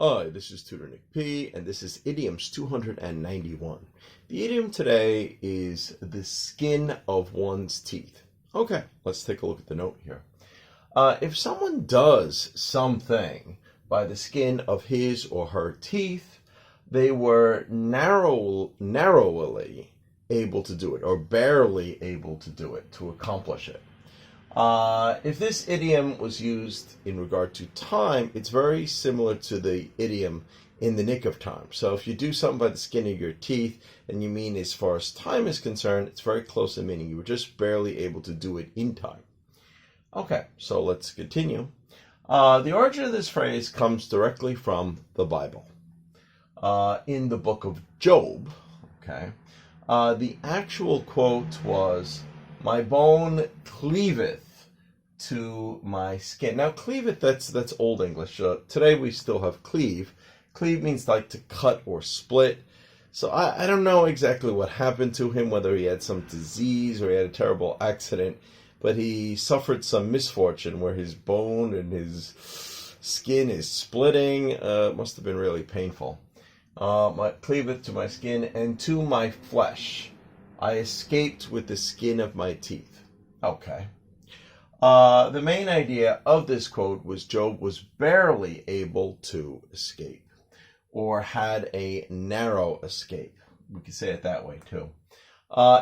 Hi, this is Tutor Nick P, and this is Idioms 291. The idiom today is the skin of one's teeth. Okay, let's take a look at the note here. If someone does something by the skin of his or her teeth, they were narrowly able to do it, or barely able to do it, to accomplish it. If this idiom was used in regard to time, it's very similar to the idiom in the nick of time. So if you do something by the skin of your teeth, and you mean as far as time is concerned, it's very close in meaning. You were just barely able to do it in time. Okay, so let's continue. The origin of this phrase comes directly from the Bible. In the book of Job, okay, the actual quote was, "My bone cleaveth to my skin." Now, cleaveth, that's Old English. Today we still have cleave. Cleave means like to cut or split. So I don't know exactly what happened to him, whether he had some disease or he had a terrible accident, but he suffered some misfortune where his bone and his skin is splitting. Must have been really painful. My cleaveth to my skin and to my flesh. I escaped with the skin of my teeth. Okay. The main idea of this quote was Job was barely able to escape, or had a narrow escape. We could say it that way too.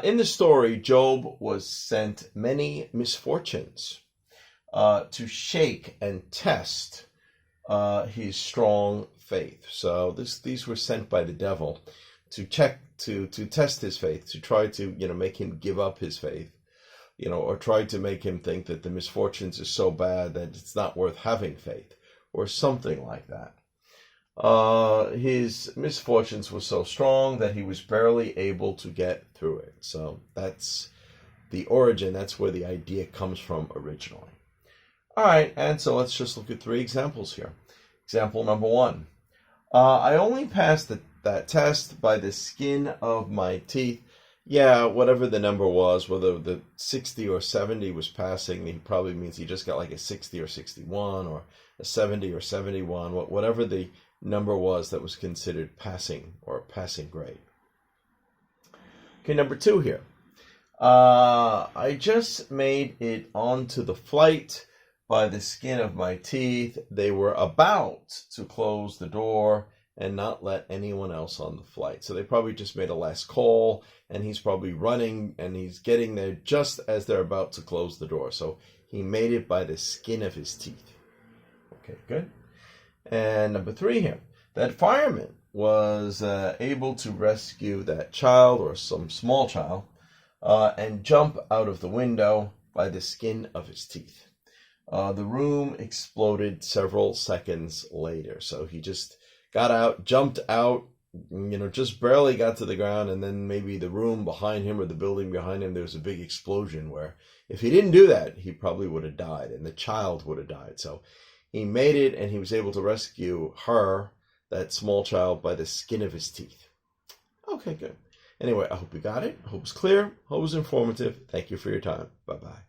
In the story, Job was sent many misfortunes to shake and test his strong faith. So these were sent by the devil to check, to test his faith, to try to, make him give up his faith, or try to make him think that the misfortunes are so bad that it's not worth having faith, or something like that. His misfortunes were so strong that he was barely able to get through it. So that's the origin. That's where the idea comes from originally. All right, and so let's just look at 3 examples here. Example number 1. I only passed that test by the skin of my teeth. Yeah, whatever the number was, whether the 60 or 70 was passing, he probably means he just got like a 60 or 61 or a 70 or 71, whatever the number was that was considered passing or passing grade. Okay, number 2 here. I just made it onto the flight by the skin of my teeth. They were about to close the door and not let anyone else on the flight. So they probably just made a last call, and he's probably running, and he's getting there just as they're about to close the door. So he made it by the skin of his teeth. Okay, good. And number 3 here. That fireman was able to rescue that child, or some small child, and jump out of the window by the skin of his teeth. The room exploded several seconds later. So he just got out, jumped out, just barely got to the ground, and then maybe the room behind him or the building behind him, there was a big explosion where if he didn't do that, he probably would have died, and the child would have died. So he made it, and he was able to rescue her, that small child, by the skin of his teeth. Okay, good. Anyway, I hope you got it. I hope it's clear. I hope it's informative. Thank you for your time. Bye-bye.